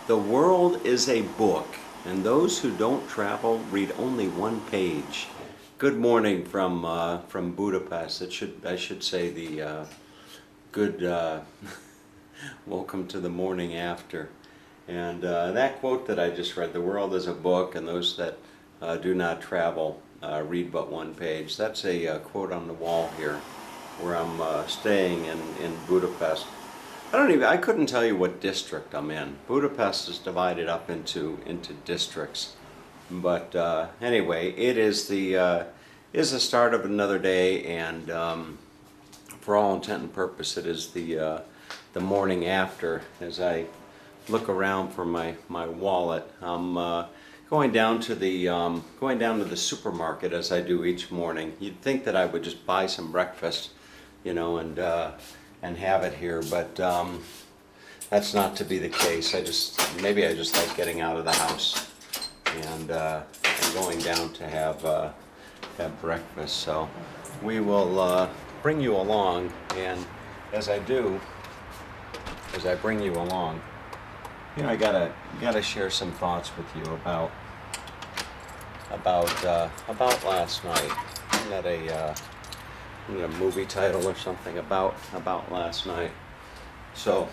The world is a book, and those who don't travel read only one page. Good morning from Budapest. I should say the good welcome to the morning after. And that quote that I just read, "The world is a book, and those that do not travel read but one page." That's a quote on the wall here, where I'm staying in Budapest. I couldn't tell you what district I'm in. Budapest is divided up into districts. But anyway, it is the start of another day, and for all intent and purpose, it is the morning after. As I look around for my wallet, I'm going down to the supermarket as I do each morning. You'd think that I would just buy some breakfast, and have it here, but that's not to be the case. Maybe I just like getting out of the house and going down to have breakfast. So we will bring you along, and as I bring you along, I gotta share some thoughts with you about last night. Isn't that a movie title or something about last night? So,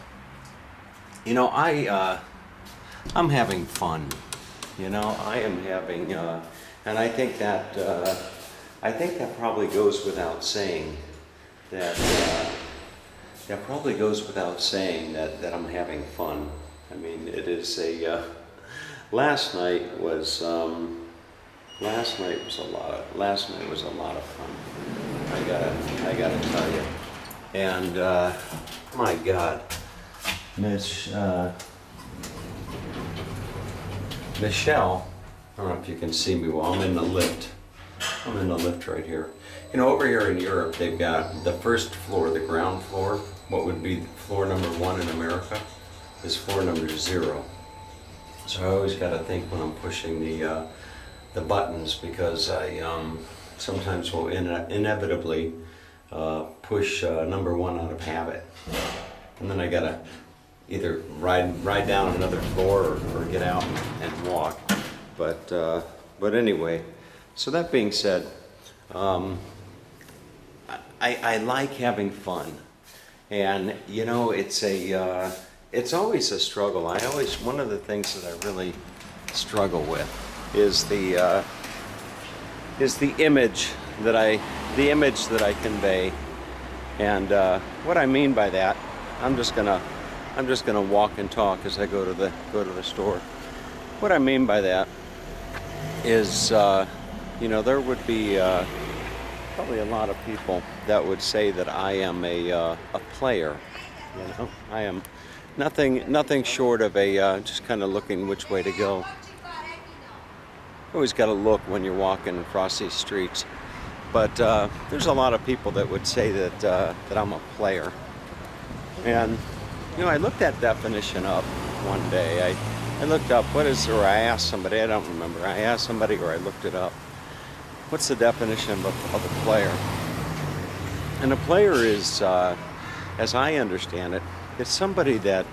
I'm having fun. I am having, and I think that probably goes without saying. That probably goes without saying that I'm having fun. I mean, it is last night was a lot of fun. I gotta tell you. And my God, Michelle, I don't know if you can see me well. I'm in the lift. I'm in the lift right here. Over here in Europe, they've got the first floor, the ground floor. What would be floor number 1 in America is floor number 0. So I always got to think when I'm pushing the buttons, because I sometimes will inevitably push number 1 out of habit, and then I gotta either ride down another floor or get out and walk. But anyway, so that being said, I like having fun, and it's always a struggle. One of the things that I really struggle with is the image that I convey. And what I mean by that, I'm just gonna walk and talk as I go to the store. What I mean by that is, there would be probably a lot of people that would say that I am a player. I am nothing short of just kind of looking which way to go. Always got to look when you're walking across these streets. But there's a lot of people that would say that I'm a player. And I looked that definition up one day. I looked up I asked somebody, I don't remember. I asked somebody or I looked it up. What's the definition of a player? And a player is, as I understand it, it's somebody that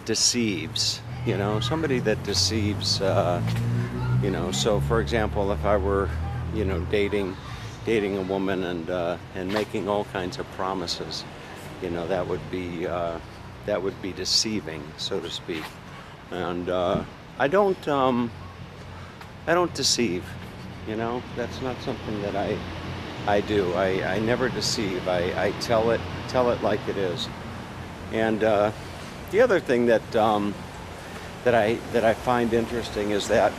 deceives. Somebody that deceives. So for example, if I were, dating a woman and making all kinds of promises, that would be deceiving, so to speak. And I don't deceive. That's not something that I do. I never deceive. I tell it like it is. And the other thing that I find interesting is that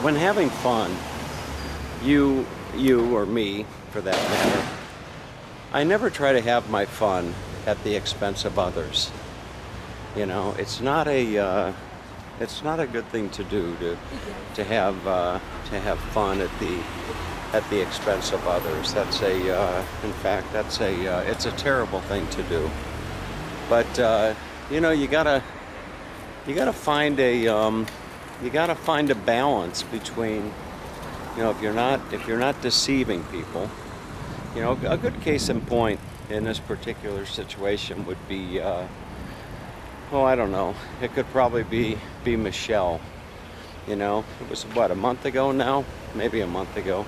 when having fun, you or me, for that matter, I never try to have my fun at the expense of others. It's not a good thing to do to have fun at the expense of others. It's a terrible thing to do. But you gotta find a balance between, if you're not deceiving people. A good case in point in this particular situation would be oh, I don't know. It could probably be Michelle. You know, it was what, a month ago now, maybe a month ago,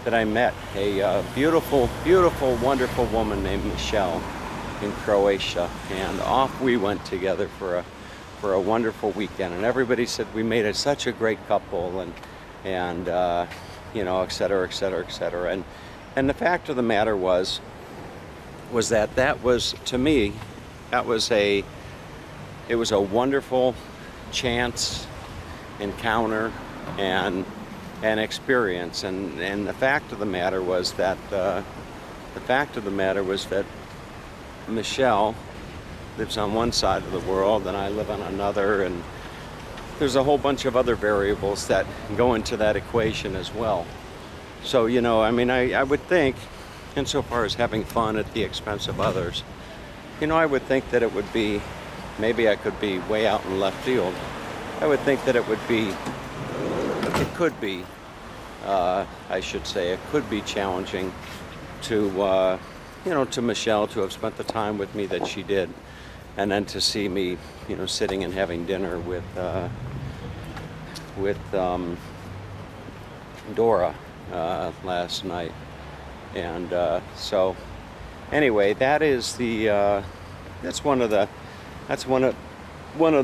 that I met a beautiful, beautiful, wonderful woman named Michelle in Croatia, and off we went together for a wonderful weekend. And everybody said we made such a great couple, and you know, et cetera, et cetera, et cetera. And the fact of the matter was that was, to me, it was a wonderful chance encounter and experience. And the fact of the matter was that Michelle lives on one side of the world and I live on another, and there's a whole bunch of other variables that go into that equation as well. So, you know, I mean, I would think, insofar as having fun at the expense of others, you know, I would think that it would be, maybe I could be way out in left field. I would think that it could be, I should say, it could be challenging to, you know, to Michelle to have spent the time with me that she did, and then to see me, you know, sitting and having dinner with Dora last night. And so, anyway, that is that's one of the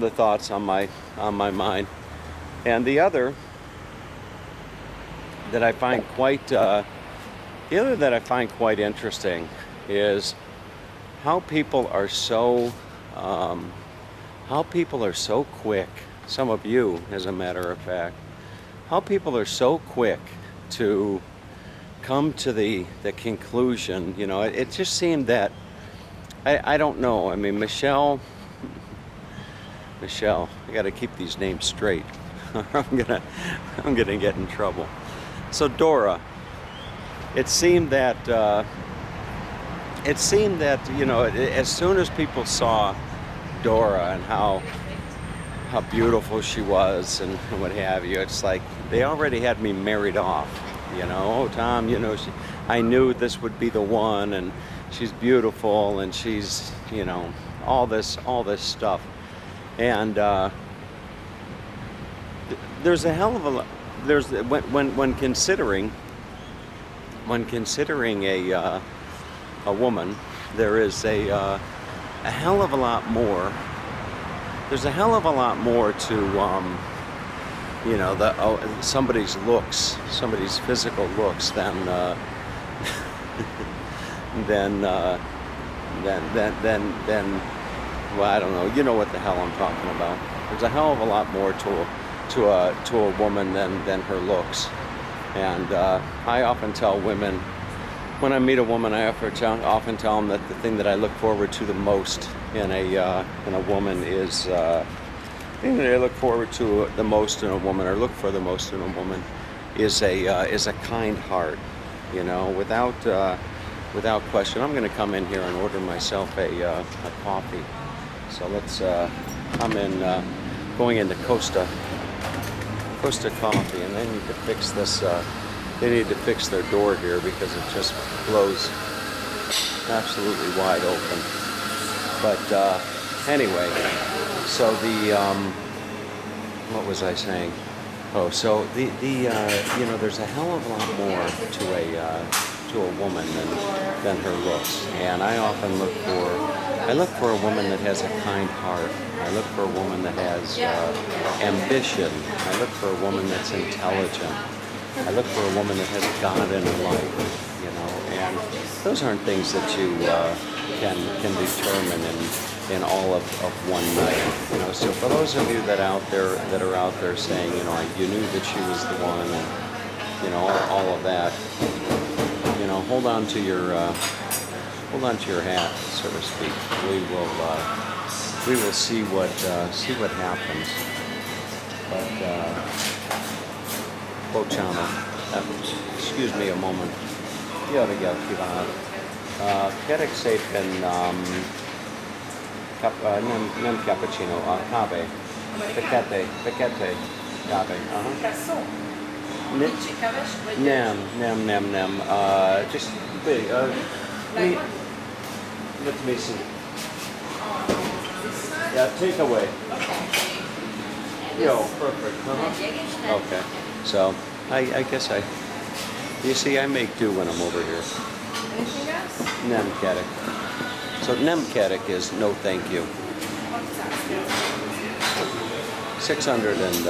thoughts on my mind. And the other that I find quite interesting is how people are so quick. Some of you, as a matter of fact, how people are so quick to come to the conclusion. You know, it just seemed that I don't know. I mean, Michelle, I got to keep these names straight. I'm gonna get in trouble. So Dora, it seemed that you know, as soon as people saw Dora and how beautiful she was and what have you, it's like they already had me married off. You know, oh, Tom, you know, I knew this would be the one, and she's beautiful, and she's, you know, all this stuff. And there's a hell of a lot. There's when considering a woman, there is a hell of a lot more. There's a hell of a lot more to you know, somebody's looks, somebody's physical looks than well, I don't know. You know what the hell I'm talking about. There's a hell of a lot more to a woman than her looks. And I often tell women, when I meet a woman, I often tell them that the thing that I look forward to the most in a woman is the thing that I look forward to the most in a woman, or look for the most in a woman, is a kind heart. You know, without question. I'm going to come in here and order myself a coffee. So let's. I'm going into Costa Coffee, and they need to fix this. They need to fix their door here because it just blows absolutely wide open. But anyway, so what was I saying? Oh, so the you know, there's a hell of a lot more to a woman than her looks, and I often look for a woman that has a kind heart. I look for a woman that has ambition. I look for a woman that's intelligent. I look for a woman that has God in her life, you know, and those aren't things that you can determine in all of one night, you know. So for those of you that are out there saying, you know, you knew that she was the one, and you know, all of that, you know, hold on to your hat, so to speak. We will see what happens. But Bochana, excuse me a moment. Jöreget kívánok. Kérek szépen nem cappuccino, kávé. Fekete kávé. Nem. Just let me see. Yeah, take away. Okay. Yo, perfect. Okay. So, I guess you see, I make do when I'm over here. Anything else? Nemketic. So Nemketic is no thank you. 699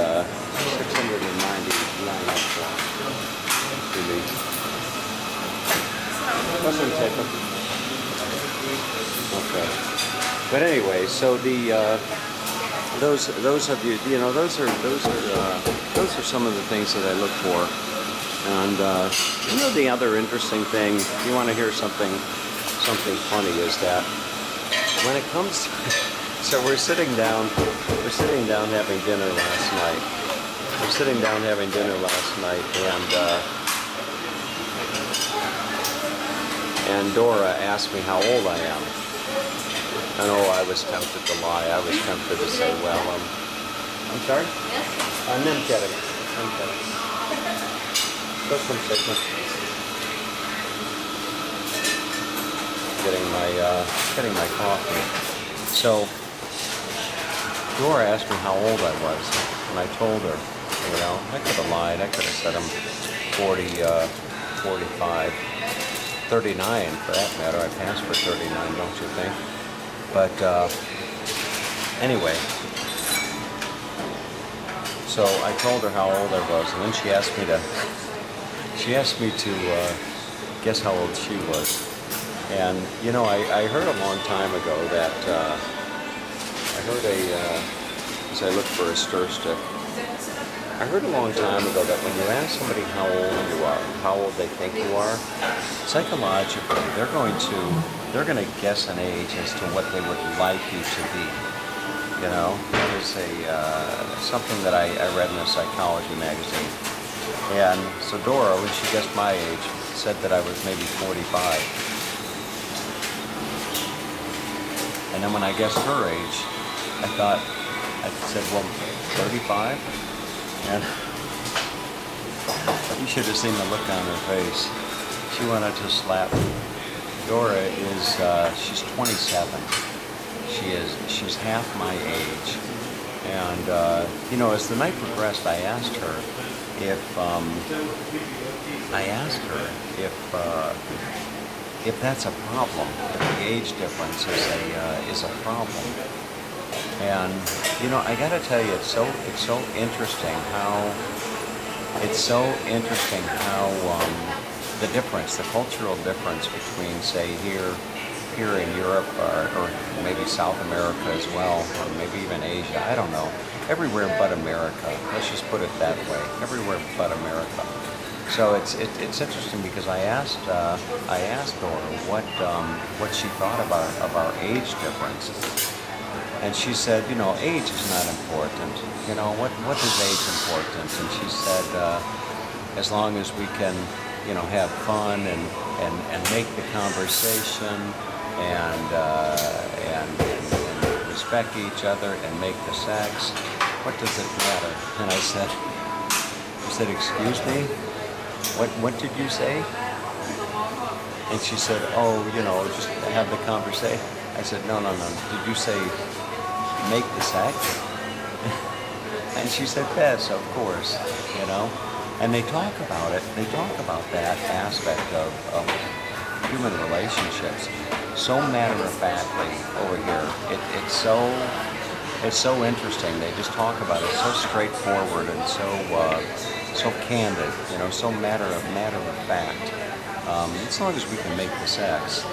Wasn't take them. Okay. But anyway, so those of you, those are some of the things that I look for. And the other interesting thing, if you want to hear something funny, is that when it comes to, so we're sitting down having dinner last night. And Dora asked me how old I am. And I was tempted to lie. I was tempted to say, well, I'm sorry? Nemketic. Just from sickness. Getting my coffee. So Dora asked me how old I was, and I told her, I could have lied. I could have said I'm 40, 45, 39 for that matter. I passed for 39, don't you think? But anyway, so I told her how old I was, and then she asked me to guess how old she was. And I heard a long time ago that as I look for a stir stick, I heard a long time ago that when you ask somebody how old you are, how old they think you are, psychologically they're going to guess an age as to what they would like you to be. That is something that I read in a psychology magazine. And so Dora, when she guessed my age, said that I was maybe 45. And then when I guessed her age, I said, well, 35? And you should have seen the look on her face. She wanted to slap me. Dora is, she's 27. She's half my age. And, as the night progressed, I asked her if that's a problem, if the age difference is a problem. And I gotta tell you, it's so interesting how the difference, the cultural difference between, say, here in Europe or maybe South America as well, or maybe even Asia, I don't know, everywhere but America. Let's just put it that way, everywhere but America. So it's interesting because I asked Dora what she thought of our age difference, and she said, age is not important. What is age important? And she said, as long as we can, have fun and make the conversation and respect each other and make the sex, what does it matter? And I said, excuse me? What did you say? And she said, just have the conversation. I said, no. Did you say make the sex? And she said, yes, of course, And they talk about it. They talk about that aspect of human relationships so matter-of-factly over here. It's so interesting. They just talk about it so straightforward and so candid, so matter of fact. As long as we can make the sex,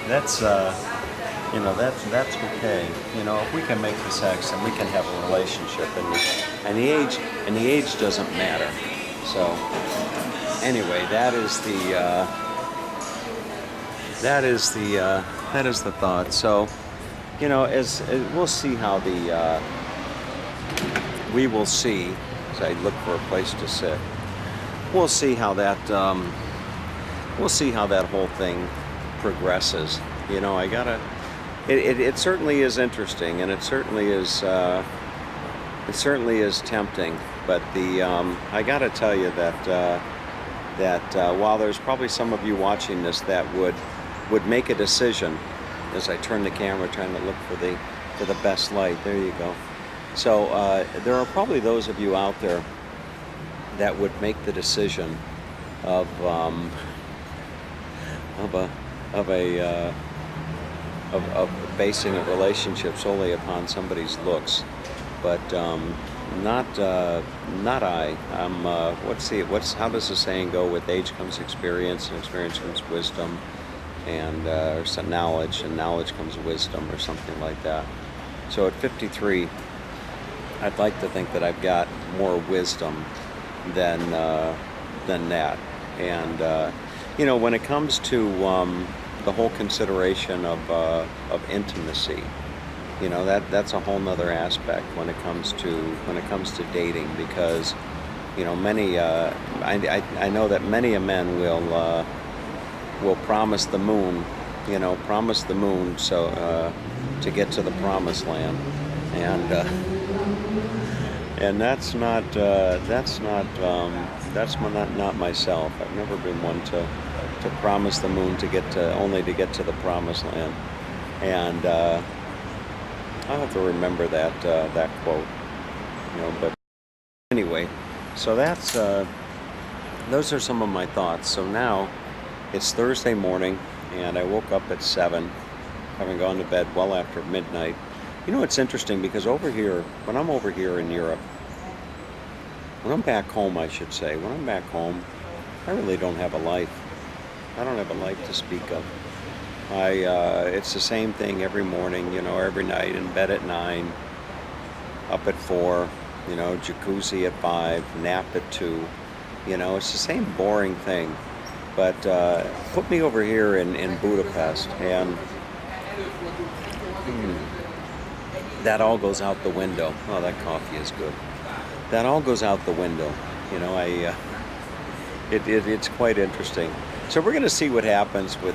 that's okay. If we can make the sex, then we can have a relationship, and the age doesn't matter. So anyway, that is the thought. So as we'll see how we will see, as I look for a place to sit, we'll see how that whole thing progresses. It certainly is interesting, and it certainly is tempting. But I gotta tell you that while there's probably some of you watching this that would make a decision as I turn the camera, trying to look for the best light. There you go. So there are probably those of you out there that would make the decision of basing a relationship solely upon somebody's looks, but not I. I'm how does the saying go? With age comes experience, and experience comes wisdom, and or some knowledge, and knowledge comes wisdom, or something like that. So at 53, I'd like to think that I've got more wisdom than that. And when it comes to the whole consideration of intimacy, that's a whole nother aspect when it comes to dating, because many I know that many a men will promise the moon, so to get to the promised land, and that's not myself. I've never been one to promise the moon only to get to the promised land, and I'll have to remember that quote, But anyway, so those are some of my thoughts. So now it's Thursday morning, and I woke up at 7, having gone to bed well after midnight. It's interesting because when I'm over here in Europe, when I'm back home, I should say, when I'm back home, I really don't have a life. I don't have a life to speak of. It's the same thing every morning, every night, in bed at 9, up at 4, jacuzzi at 5, nap at 2. It's the same boring thing. But put me over here in Budapest, and that all goes out the window. Oh, that coffee is good. That all goes out the window. It's quite interesting. So we're going to see what happens with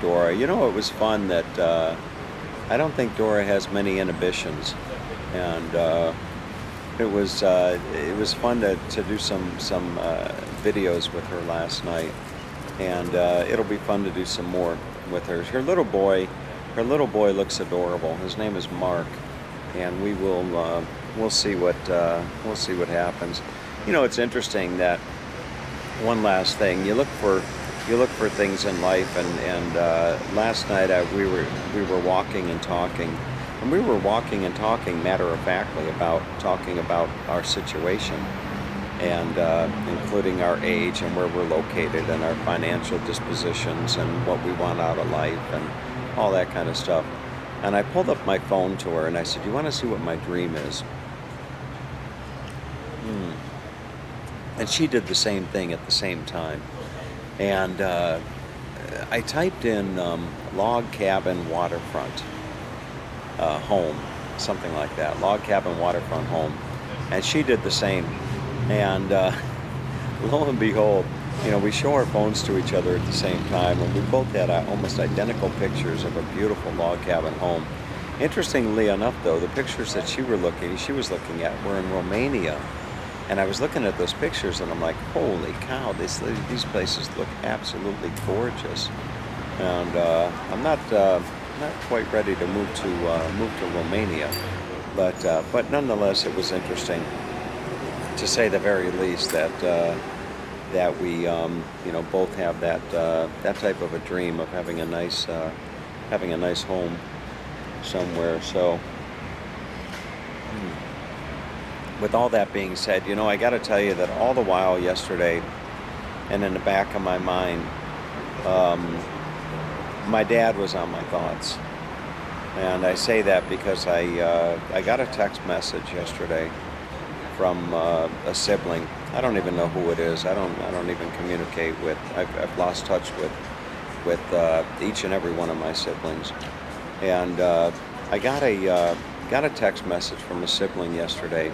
Dora. It was fun that I don't think Dora has many inhibitions, and it was fun to do some videos with her last night, and it'll be fun to do some more with her. Her little boy looks adorable. His name is Mark, and we'll see what happens. It's interesting that one last thing, you look for things in life, and last night we were walking and talking, and we were walking and talking matter-of-factly about our situation, and including our age and where we're located and our financial dispositions and what we want out of life and all that kind of stuff. And I pulled up my phone to her and I said, "You want to see what my dream is?" And she did the same thing at the same time. And I typed in log cabin waterfront home, something like that, log cabin waterfront home. And she did the same. And lo and behold, we show our phones to each other at the same time, and we both had almost identical pictures of a beautiful log cabin home. Interestingly enough, though, the pictures that she was looking at were in Romania. And I was looking at those pictures, and I'm like, holy cow, these places look absolutely gorgeous. And I'm not quite ready to move to Romania, but nonetheless, it was interesting, to say the very least, that we both have that type of a dream of having a nice home somewhere. So. With all that being said, I got to tell you that all the while yesterday, and in the back of my mind, my dad was on my thoughts. And I say that because I got a text message yesterday from a sibling. I don't even know who it is. I don't even communicate with. I've lost touch with each and every one of my siblings. And I got a text message from a sibling yesterday,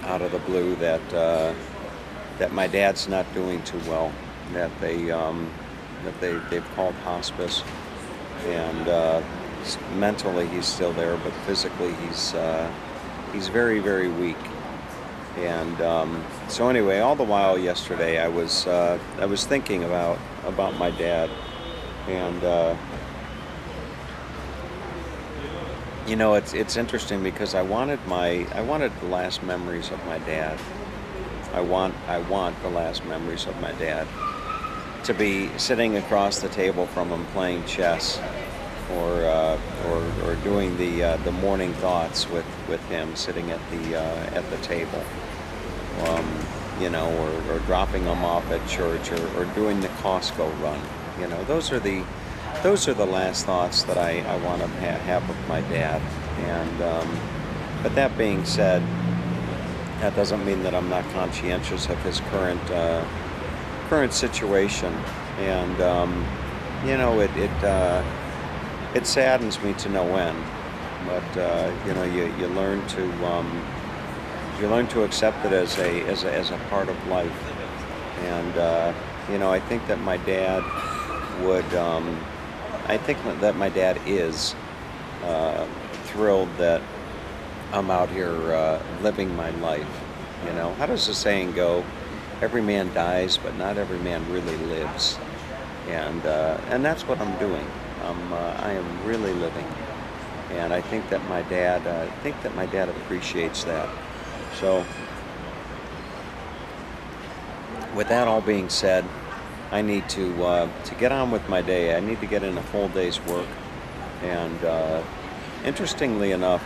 out of the blue, that my dad's not doing too well, that they've called hospice, and mentally he's still there, but physically he's very, very weak. And so anyway, all the while yesterday I was thinking about my dad, And it's interesting because I wanted the last memories of my dad. I want the last memories of my dad to be sitting across the table from him playing chess, or doing the morning thoughts with him sitting at the table, or dropping him off at church, or doing the Costco run. Those are the last thoughts that I want to have with my dad. And but that being said, that doesn't mean that I'm not conscientious of his current situation. And it saddens me to no end. But you learn to accept it as a part of life. And I think that my dad would. I think that my dad is thrilled that I'm out here living my life. How does the saying go? Every man dies, but not every man really lives. And that's what I'm doing. I am really living, and I think that my dad appreciates that. So, with that all being said, I need to get on with my day. I need to get in a full day's work. And interestingly enough,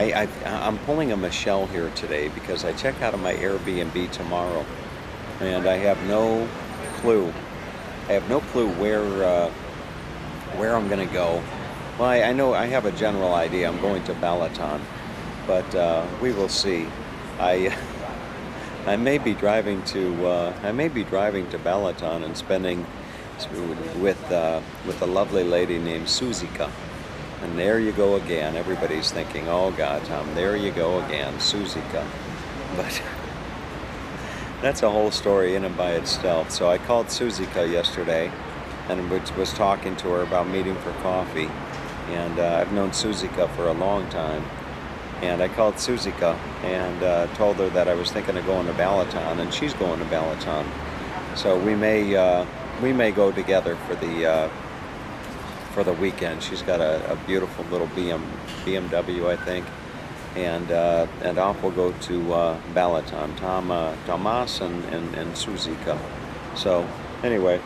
I'm pulling a Michelle here today because I check out of my Airbnb tomorrow, and I have no clue. Where I'm going to go. Well, I know I have a general idea. I'm going to Balaton, but we will see. I may be driving to Balaton and spending with a lovely lady named Suzika. And there you go again. Everybody's thinking, "Oh God, Tom, there you go again, Suzika." But that's a whole story in and by itself. So I called Suzika yesterday, and was talking to her about meeting for coffee. And I've known Suzika for a long time. And I called Suzika and told her that I was thinking of going to Balaton, and she's going to Balaton. So we may go together for the weekend. She's got a beautiful little BMW, I think, and off we'll go to Balaton. Tomas and Suzika. So anyway.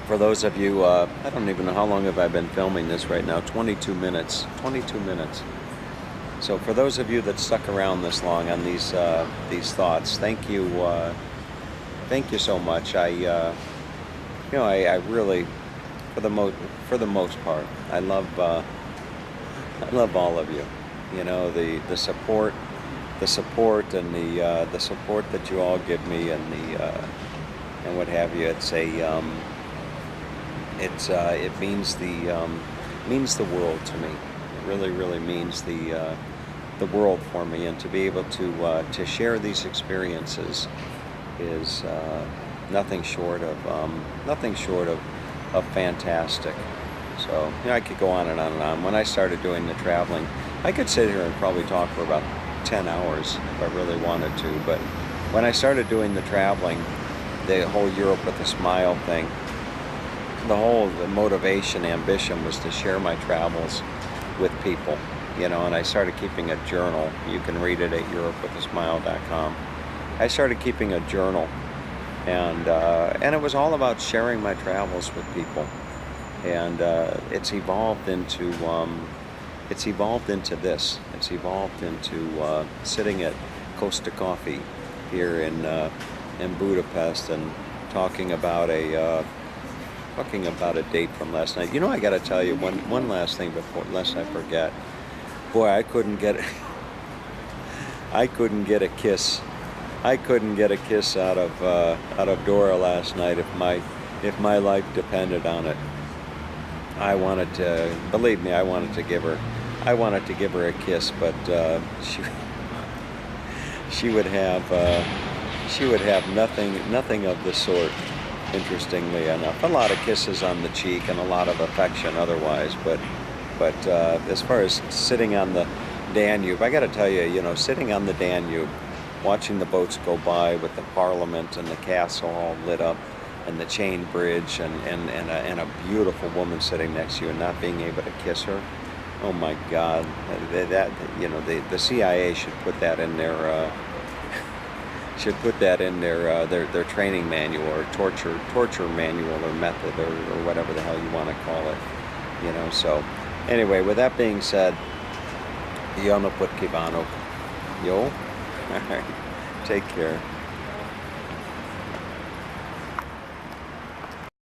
For those of you, I don't even know how long have I been filming this right now, 22 minutes. 22 minutes. So for those of you that stuck around this long on these thoughts, thank you so much. I really, for the most part, I love all of you. The support and the support that you all give me, and what have you. It means the world to me. It really, really means the world for me, and to be able to share these experiences is nothing short of fantastic. So I could go on and on and on. When I started doing the traveling, I could sit here and probably talk for about 10 hours if I really wanted to. But when I started doing the traveling, the whole Europe with a Smile thing, the motivation, ambition was to share my travels with people, and I started keeping a journal. You can read it at europewithasmile.com. I started keeping a journal, and it was all about sharing my travels with people, and it's evolved into this. It's evolved into sitting at Costa Coffee here in Budapest and talking about a date from last night. I got to tell you one last thing lest I forget. Boy, I couldn't get a kiss. I couldn't get a kiss out of Dora last night if my life depended on it. Believe me, I wanted to give her a kiss, but she would have nothing of the sort. Interestingly enough, a lot of kisses on the cheek and a lot of affection otherwise, but as far as sitting on the Danube, I got to tell you, sitting on the Danube, watching the boats go by with the Parliament and the castle all lit up, and the chain bridge, and a beautiful woman sitting next to you and not being able to kiss her. Oh my God! The CIA should put that in their their training manual, or torture manual, or method, or whatever the hell you want to call it. So anyway, with that being said, yo no podkivano. Yo, all right, take care.